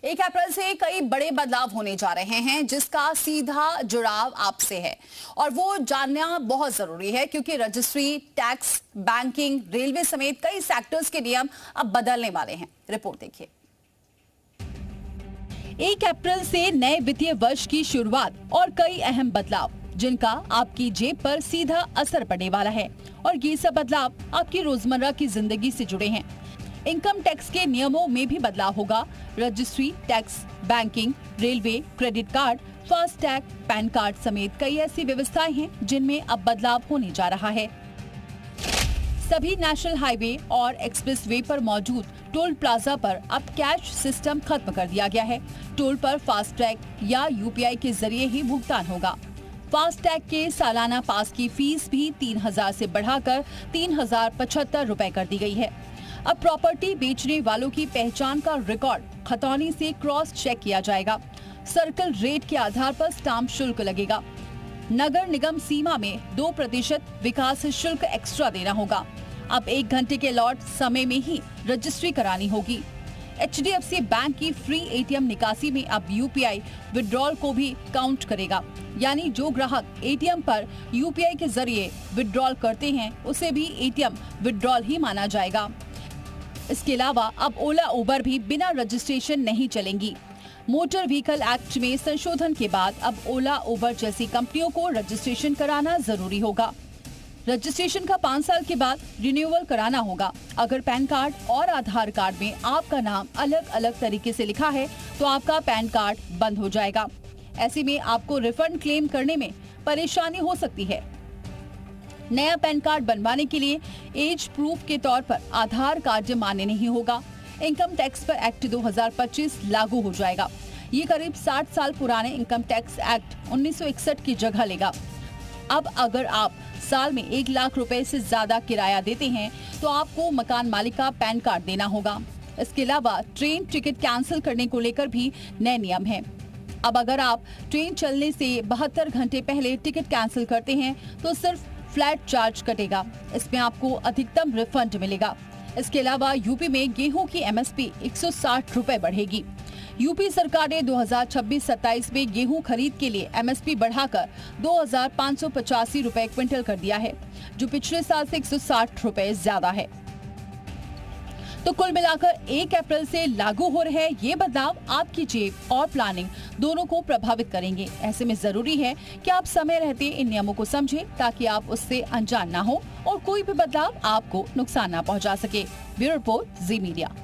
1 अप्रैल से कई बड़े बदलाव होने जा रहे हैं जिसका सीधा जुड़ाव आपसे है और वो जानना बहुत जरूरी है क्योंकि रजिस्ट्री, टैक्स, बैंकिंग, रेलवे समेत कई सेक्टर्स के नियम अब बदलने वाले हैं। रिपोर्ट देखिए। 1 अप्रैल से नए वित्तीय वर्ष की शुरुआत और कई अहम बदलाव जिनका आपकी जेब पर सीधा असर पड़ने वाला है और ये सब बदलाव आपकी रोजमर्रा की जिंदगी से जुड़े हैं। इनकम टैक्स के नियमों में भी बदलाव होगा। Registry, tax, banking, railway, credit card, FASTag, pan card समेत कई ऐसी व्यवस्थाएं हैं जिनमें अब बदलाव होने जा रहा है। सभी नेशनल हाईवे और एक्सप्रेस वे पर मौजूद टोल प्लाजा पर अब कैश सिस्टम खत्म कर दिया गया है। टोल पर फास्टैग या यूपीआई के जरिए ही भुगतान होगा। फास्टैग के सालाना पास की फीस भी 3000 से बढ़ाकर 3075 रुपए कर दी गई है। अब प्रॉपर्टी बेचने वालों की पहचान का रिकॉर्ड खतौनी से क्रॉस चेक किया जाएगा। सर्कल रेट के आधार पर स्टाम्प शुल्क लगेगा। नगर निगम सीमा में 2% विकास शुल्क एक्स्ट्रा देना होगा। अब 1 घंटे के लॉट समय में ही रजिस्ट्री करानी होगी। HDFC बैंक की फ्री ATM निकासी में अब UPI विड्रॉल को भी काउंट करेगा, यानी जो ग्राहक ATM पर UPI के जरिए विड्रॉल करते हैं उसे भी ATM विड्रॉल ही माना जाएगा। इसके अलावा अब ओला उबर भी बिना रजिस्ट्रेशन नहीं चलेंगी। मोटर व्हीकल एक्ट में संशोधन के बाद अब ओला उबर जैसी कंपनियों को रजिस्ट्रेशन कराना जरूरी होगा। रजिस्ट्रेशन का 5 साल के बाद रिन्यूअल कराना होगा। अगर पैन कार्ड और आधार कार्ड में आपका नाम अलग अलग तरीके से लिखा है तो आपका पैन कार्ड बंद हो जाएगा। ऐसे में आपको रिफंड क्लेम करने में परेशानी हो सकती है। नया पैन कार्ड बनवाने के लिए एज प्रूफ के तौर पर आधार कार्ड मान्य नहीं होगा। इनकम टैक्स पर एक्ट 2025 लागू हो जाएगा। ये करीब 60 साल पुराने इनकम टैक्स एक्ट 1961 की जगह लेगा। अब अगर आप साल में 1 लाख रुपए से ज्यादा किराया देते हैं तो आपको मकान मालिक का पैन कार्ड देना होगा। इसके अलावा ट्रेन टिकट कैंसिल करने को लेकर भी नए नियम हैं। अब अगर आप ट्रेन चलने से 72 घंटे पहले टिकट कैंसिल करते हैं तो सिर्फ फ्लैट चार्ज कटेगा। इसमें आपको अधिकतम रिफंड मिलेगा। इसके अलावा यूपी में गेहूं की MSP 160 रुपए बढ़ेगी। यूपी सरकार ने 2026-27 में गेहूं खरीद के लिए MSP बढ़ाकर 2585 रुपए क्विंटल कर दिया है, जो पिछले साल से 160 रुपए ज्यादा है। तो कुल मिलाकर 1 अप्रैल से लागू हो रहे ये बदलाव आपकी जेब और प्लानिंग दोनों को प्रभावित करेंगे। ऐसे में जरूरी है कि आप समय रहते इन नियमों को समझें ताकि आप उससे अनजान ना हो और कोई भी बदलाव आपको नुकसान ना पहुंचा सके। ब्यूरो रिपोर्ट, जी मीडिया।